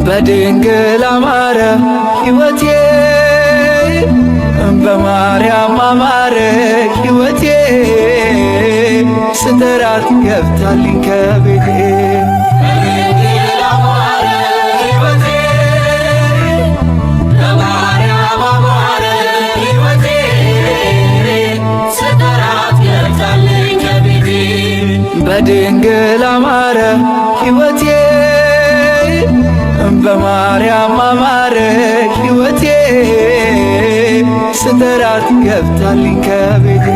በድንግል አማረ ሕይወቴ በማርያም አማረ ሕይወቴ ስጠራት ገብታልኝ ከቤቴ በድንግል አማረ ሕይወቴ በማርያም አማረ ሕይወቴ ስጠራት ገብታልኝ ከቤቴ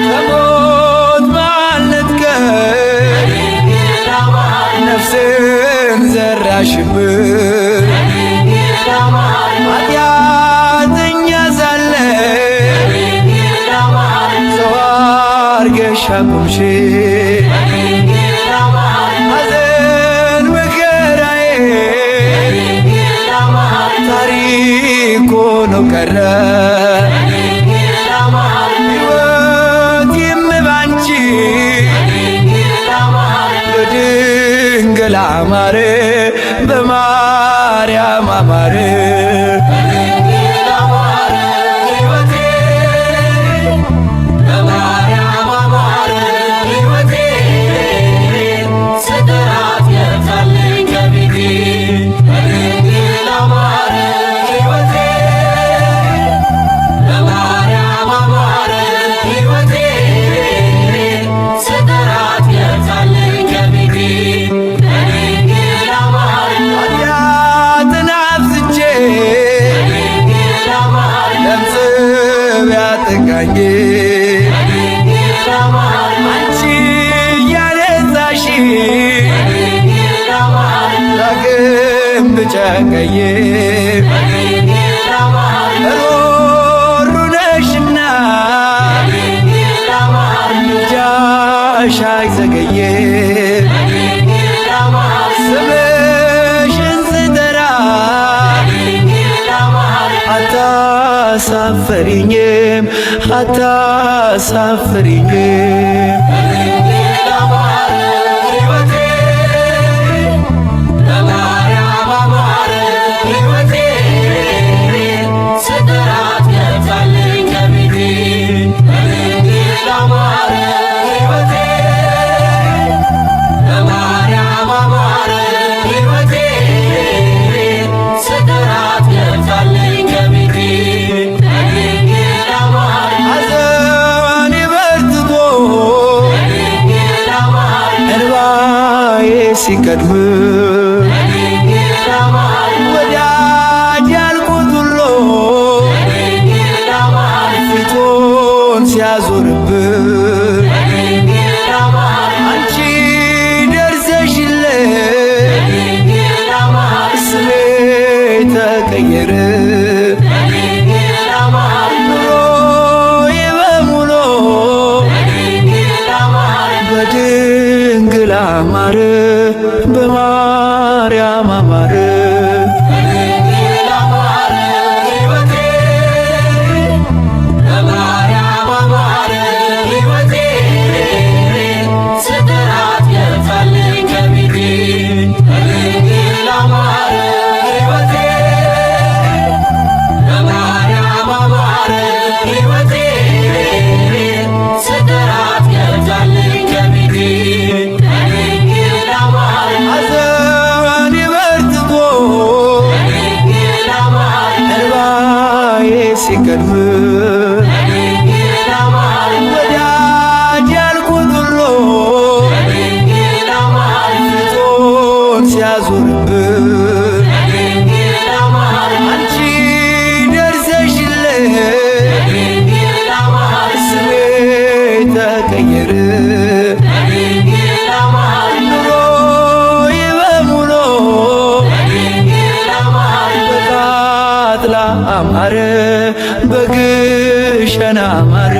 ከሞት ማልነጥቀኝ ነፍስን ዘራሽብኝ ኃጢአተኛ ሳለሁ ሰው አርገሽ አቆምሽኝ ሐዘን መከራዬ ታሪክ ሆኖ ቀረ ሕይወቴም ባንቺ በድንግል አማረ በማርያም አማረ ቢያጠቃኝ አንቺ ያነጻሽ ዳግም ብጨቀኝ ሩሩ ነሽና ምልጃሽ አይዘገይም ስምሽን ስጠራ አታሳፍሪኝም አታሳፍሪኝም ሲቀድም ወዳጅ ያልኩት ሁሉ ፊቱን ሲያዞርብን አንቺ ደርሰሽለት ስሜ ተቀየረ ኑሮዬ በሙሉ በድንግል አማረ በማርያም አማረ ሲቀድም ወዳጅ ያልኩት ሁሉ ፊቱን ሲያዞርብን አንቺ ደርሰሽለት ስሜ ተቀየረ ኑሮዬ በሙሉ ተድላ አማረ በግሸን አማረ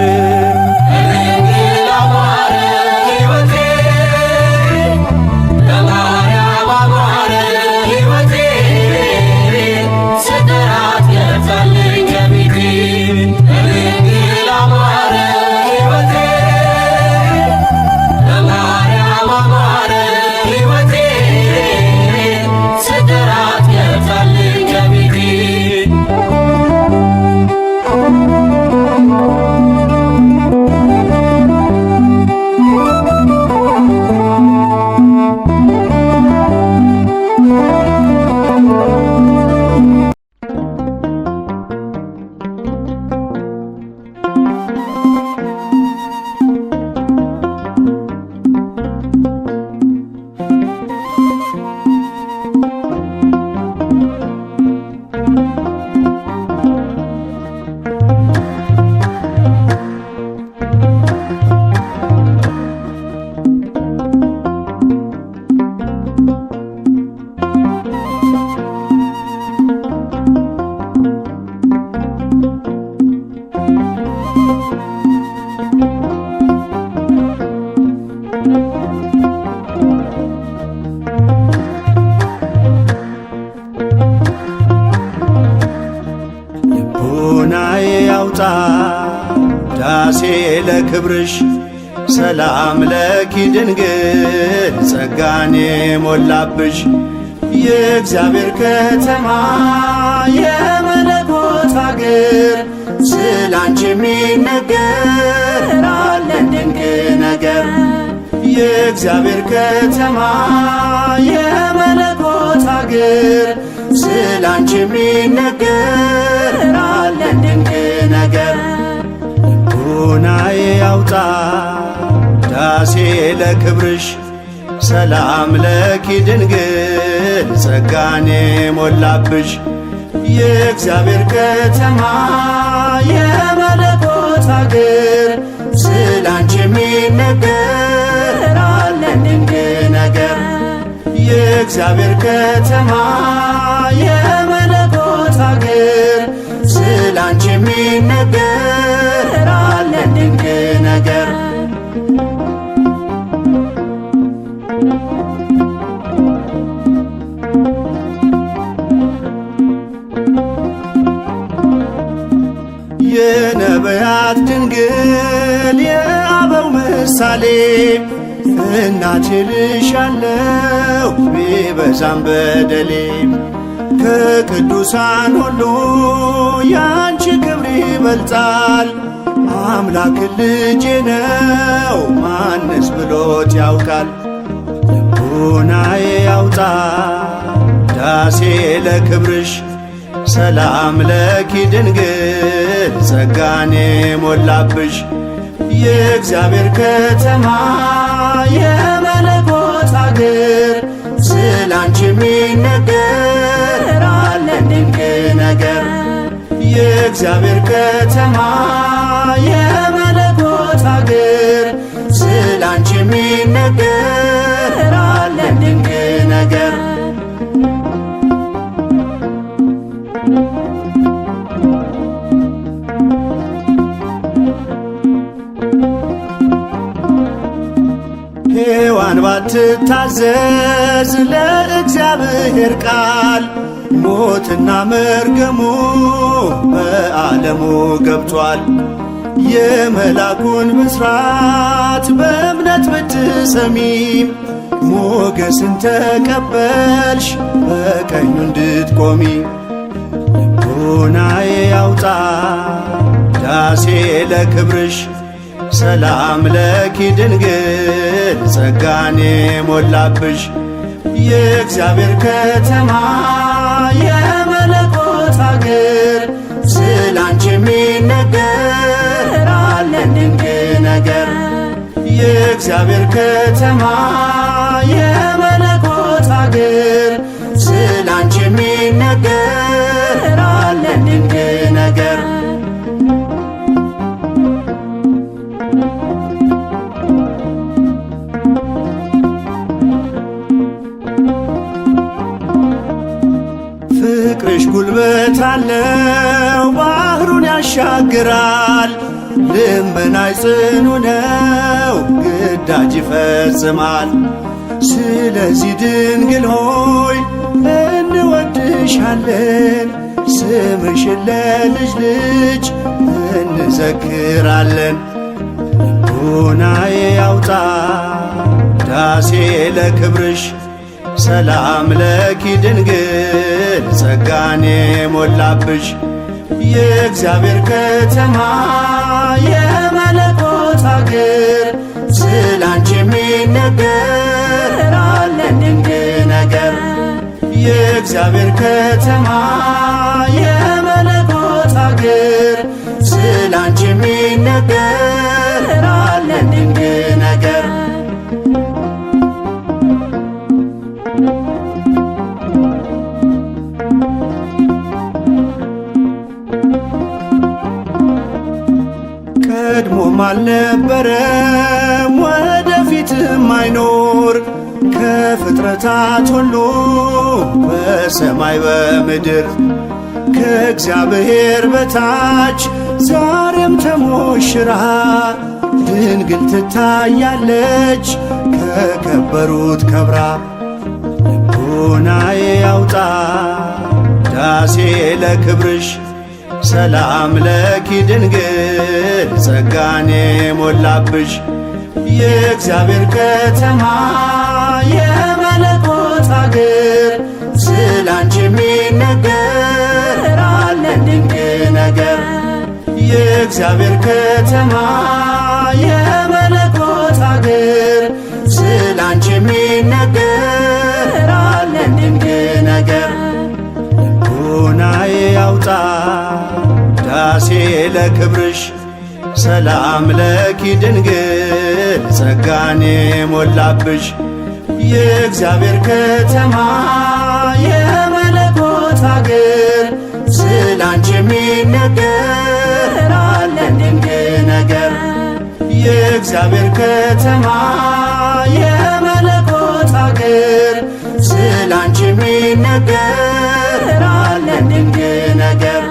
ልቦናዬ ያውጣ ዳሴ ለክብርሽ ሰላም ለኪ ድንግል ጸጋኔ ሞላብሽ የእግዚአብሔር ከተማ የመለኮት አገር ስላንቺ የሚነገር አለን ድንቅ ነገር የእግዚአብሔር ከተማ የመለኮት አገር ስላንቺ የሚነገር አለን ድንቅ ነገር ልቦናዬ ያውጣ ዳሴ ለክብርሽ ሰላም ለኪ ድንግል ጸጋኔ ሞላብሽ የእግዚአብሔር ከተማ የመለኮት አገር ስላንቺ የሚነገር አለን ድንቅ ነገር የእግዚአብሔር ከተማ የመለኮት አገር ስላንቺ የሚነገር አለን ድንቅ ነገር የነቢያት ድንግል የአበው ምሳሌ እናቴ ልሻለሁ ቢበዛም በደሌ ከቅዱሳን ሁሉ ያንቺ ክብር ይበልጣል አምላክ ልጄ ነው ማንስ ብሎት ያውቃል ልቦናዬ ያውጣ ዳሴ ለክብርሽ ሰላም ለኪ ድንግል ጸጋኔ ሞላብሽ የእግዚአብሔር ከተማ የመለኮት አገር ስላንቺ የሚነገር አለን ድንቅ ነገር የእግዚአብሔር ከተማ የመለኮት አገር ስላንቺ የሚነገር አለን ድንቅ ነገር ሔዋን ባትታዘዝ ለእግዚአብሔር ቃል ሞትና መርገሙ በዓለሙ ገብቷል የመላኩን ብስራት በእምነት ብትሰሚም ሞገስን ተቀበልሽ በቀኙ እንድትቆሚ ልቦናዬ ያውጣ ዳሴ ለክብርሽ ሰላም ለኪ ድንግል ጸጋኔ ሞላብሽ የእግዚአብሔር ከተማ የመለኮት አገር ስላንቺ የሚነገር አለን ድንቅ ነገር የእግዚአብሔር ከተማ የመለኮት አገር ስላንቺ የሚነገር አለን ድንቅ ነገር ፍቅርሽ ጉልበት ጉልበት አለው ባህሩን ያሻግራል። ልመናይ ጽኑ ነው ግዳጅ ይፈጽማል። ስለዚህ ድንግል ሆይ እንወድሻለን፣ ስምሽን ለልጅ ልጅ እንዘክራለን። ልቦናዬ ያውጣ ዳሴ ለክብርሽ፣ ሰላም ለኪ ድንግል ጸጋን የሞላብሽ። የእግዚአብሔር ከተማ የመለኮት አገር ስላንቺ የሚነገር አለን ድንቅ ነገር። የእግዚአብሔር ከተማ የመለኮት አገር ስላንቺ የሚነገር አለን ድንቅ ነገር። ቀድሞም አልነበረም ወደፊትም አይኖር ከፍጥረታት ሁሉ በሰማይ በምድር ከእግዚአብሔር በታች ዛሬም ተሞሽራ ድንግል ትታያለች ከከበሩት ከብራ። ልቦናዬ ያውጣ ዳሴ ለክብርሽ፣ ሰላም ለኪ ድንግል ጸጋን የሞላብሽ። የእግዚአብሔር ከተማ የመለኮት አገር ስላንቺ የሚነገር አለን ድንቅ ነገር። የእግዚአብሔር ከተማ የመለኮት አገር ስላንቺ የሚነገር አለን ድንቅ ነገር። ልቦናዬ ያውጣ ዳሴ ለክብርሽ፣ ሰላም ለኪ ድንግል ጸጋን የሞላብሽ። የእግዚአብሔር ከተማ የመለኮት አገር ስላንቺ የሚነገር አለን ድንቅ ነገር። የእግዚአብሔር ከተማ የመለኮት አገር ስላንቺ የሚነገር አለን ድንቅ ነገር።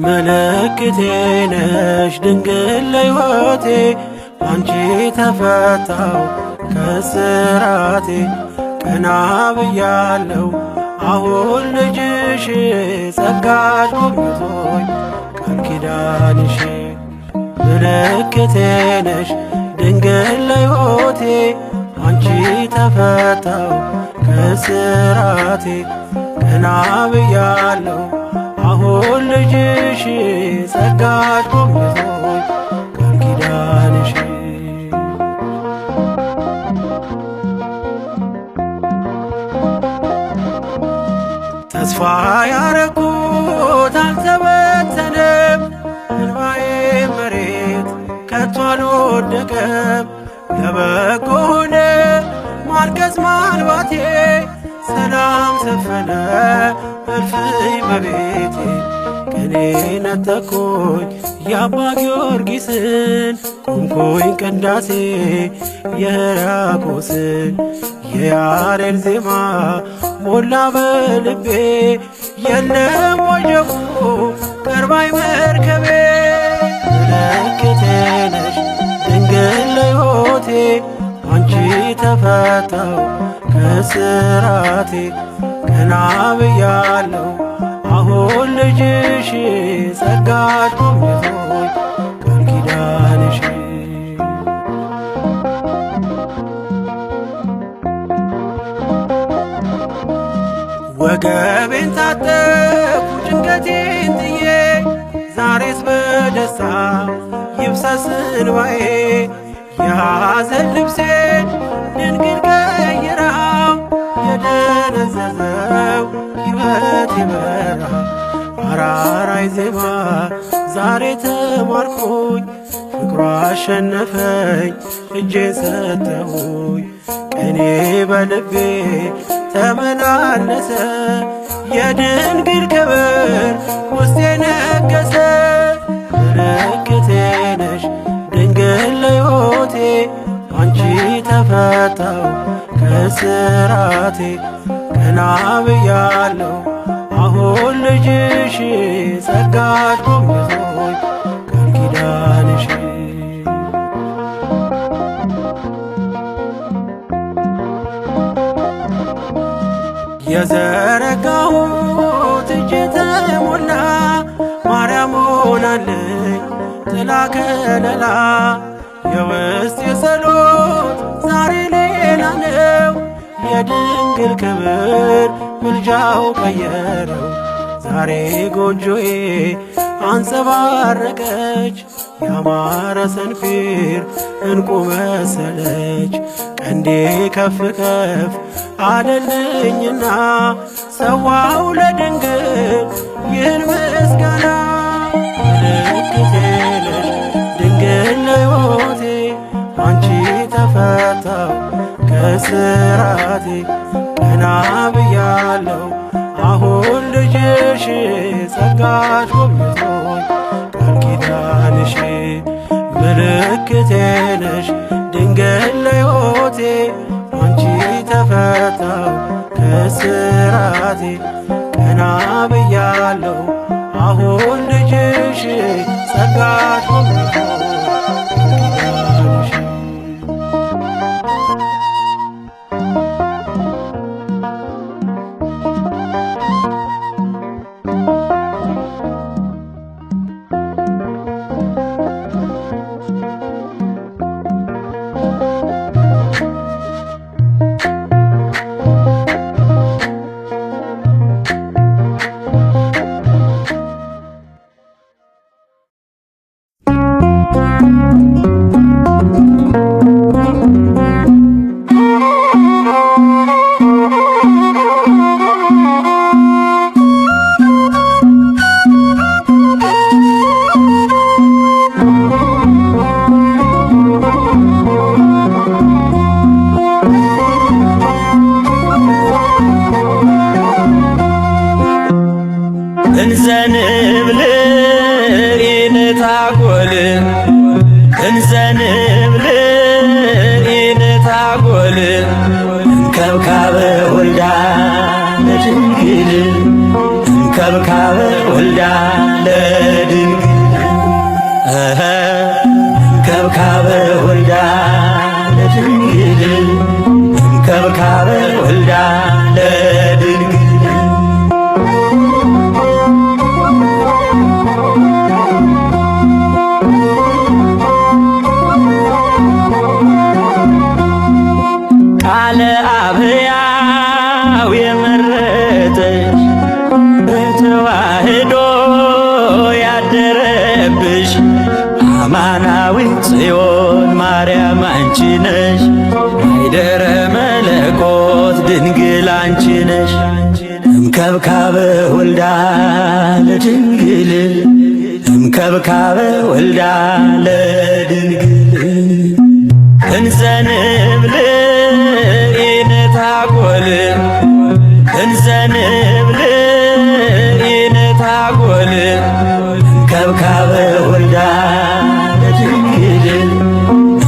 ምልክቴ ነሽ ድንግል ለሕይወቴ፣ አንቺ ተፈታው ከስራቴ። ቀና ብያለው አሁን ልጅሽ ጸጋሽ ጎብኝቶኝ ቃል ኪዳንሽ። ምልክቴ ነሽ ድንግል ለሕይወቴ፣ አንቺ ተፈታው ከስራቴ። ቀና ብያለው አሁን ልጅሽ ጸጋሽ ጎብኝቶኝ ቃል ኪዳንሽ። ተስፋ ያረኩት አልተበተነም፣ እንባዬ መሬት ከቶ አልወደቀም። ለበጎ ሆነ ማልቀስ ማልባቴ፣ ሰላም ሰፈነ እልፍኝ በቤቴ። ቅኔ ነጠቅኩኝ የአባ ጊዮርጊስን፣ ቆምኩኝ ቅዳሴ የሕርያቆስን። የያሬድ ዜማ ሞላ በልቤ፣ የለም ወጀቡ ቀርባኝ መርከቤ። ምልክቴ ነሽ ድንግል ለሕይወቴ፣ አንቺ ተፈታው ከስራቴ። ቀና ብያለው አሁን ልጅሽ ጸጋሽ ጎብኝቶኝ ቃል ኪዳንሽ ወገቤን ታጠቅኩ ጭንቀቴን ጥዬ ዛሬስ በደስታ ይፍሰስ እንባዬ የሐዘን ልብሴን ድንግል ቀይራው የደነዘዘው ሕይወቴ በራ አራራይ ዜማ ዛሬ ተማርኩኝ ፍቅሯ አሸነፈኝ እጄን ሰጠሁኝ ቅኔ በልቤ ተመላለሰ የድንግል ክብር ውስጤ ነገሰ ምልክቴ ነሽ ድንግል ለሕይወቴ አንቺ ተፈታው ከስራቴ ቀና ብያለሁ አሁን ልጅሽ ጸጋሽ ጎብኝቶኝ ቃል ኪዳንሽ የዘረጋሁት እጄ ተሞላ ማርያም ሆናለኝ ጥላ ከለላ የውስጤ ጸሎት ዛሬ ሌላ ነው የድንግል ክብር ምልጃው ቀየረው ዛሬ ጎጆዬ አንጸባረቀች ያማረ ሰንፔር እንቁ መሰለች ቀንዴ ከፍ ከፍ አለልኝና ሰዋው ለድንግል ይህን ምስጋና ምልክቴ ነሽ ድንግል ለሕይወቴ አንቺ ተፈታው ከስራቴ ቀና ብያለሁ አሁን ልጅሽ ጸጋሽ ጎብኝቶኝ ቃል ኪዳንሽ ምልክቴ ነሽ ድንግል ለሕይወቴ አንቺ ተፈታው ከስራቴ ቀና ብያለሁ አሁን ልጅሽ ጸጋሽ ጎብኝቶኝ ኪዳንሽ እንዘንብል ኢንታጐል እንዘንብል ኢንታጐል እንከብካበ ወልዳ ለድንግል እንከብካበ ወልዳ ለድንግል እንከብካበ ወልዳ ለድንግል እንከብካበ ወልዳ ለድንግል ቃለ አብያው የመረጠሽ በተዋህዶ ያደረብሽ አማናዊት ጽዮን ማርያም አንቺ ነሽ ማይደረ መለኮት ድንግል አንቺ ነሽ እምከብካበ ወልዳ ለድንግል እምከብካበ ወልዳ ለድንግል እንዘንብል ኢንታጐል እንዘንብል ኢንታጐል እንከብካበ ወልዳ ለድንግል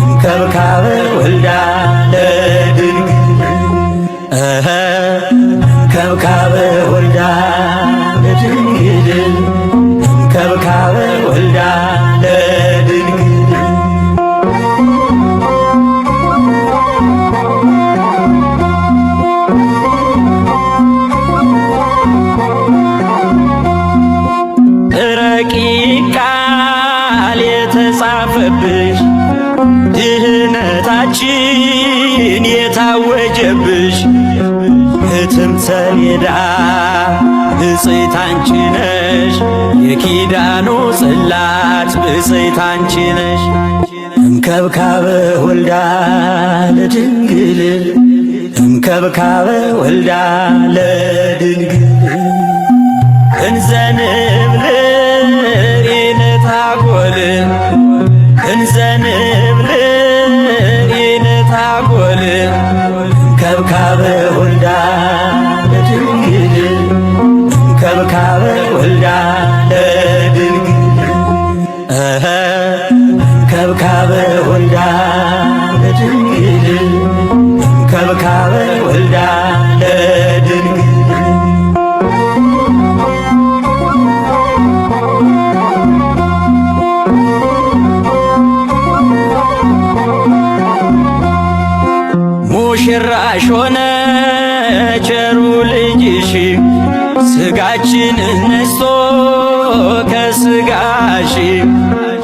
እንከብካበ ወልዳ ለድንግል እንከብካበ ወልዳ ለድንግል እንከብካበ ወልዳ ለድንግል ቃል የተጻፈብሽ ድህነታችን የታወጀብሽ ሕትም ሰሌዳ ብፅዕት አንቺ ነሽ የኪዳኑ ጽላት ብፅዕት አንቺ ነሽ። እምከብካበ ወልዳ ለድንግል እምከብካበ ወልዳ ለድንግል እንዘንብል ኢነታጐል እንዘንብል ኢነታጐል እምከብካበ ወልዳ ለድንግል እምከብካበ ወልዳ ለድንግል እምከብካበ ወልዳ ለድንግል እምከብካበ ወልዳ ለድንግል ሙሽራሽ ሆነ ቸሩ ልጅሽ ሥጋችንን ነስቶ ከሥጋሽ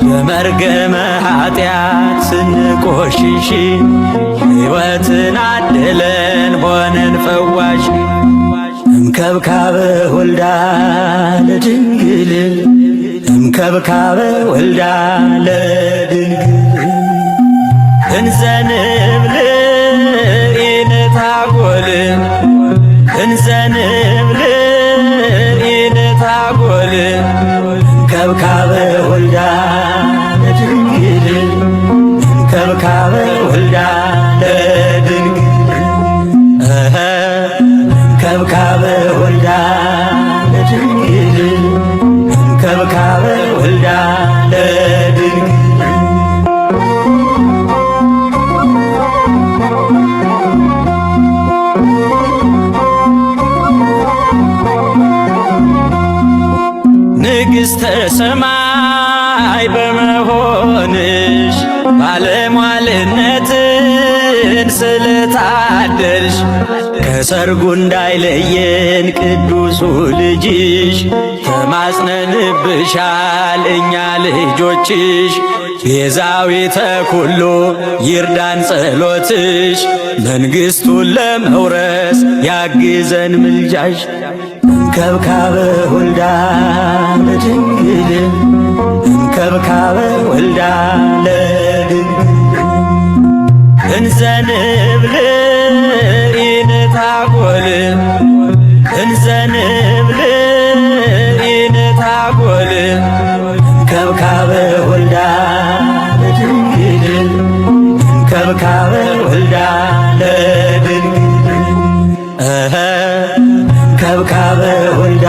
በመርገመ ኃጢአት ስንቆሽሽ ሕይወትን አደለን ሆነን ፈዋሽ። እምከብካበ ወልዳ ለድንግል እምከብካበ ወልዳ ለድንግል እንዘንብል ኢነታጐል እንዘንብል ኢነታጐል እምከብካበ ወልዳ ለድንግል እምከብካበ ወልዳ ለድንግል እምከብካበ ወልዳ ለድንግል እምከብካበ ወልዳ ለድንግል ንግሥተ ሰማይ በመሆንሽ ባለሟልነትን ስለታደልሽ ከሰርጉ እንዳይለየን ቅዱሱ ልጅሽ ተማጽነንብሻል እኛ ልጆችሽ። ቤዛዊተ ኩሉ ይርዳን ጸሎትሽ መንግሥቱን ለመውረስ ያግዘን ምልጃሽ። እምከብካበ ወልዳ ለድንግል እምከብካበ ወልዳ ለድንግል እንዘንብል ኢነታጐል እንዘንብል ኢነታጐል እምከብካበ ወልዳ ለድንግል እምከብካበ ወልዳ ለድንግል እምከብካበ ወልዳ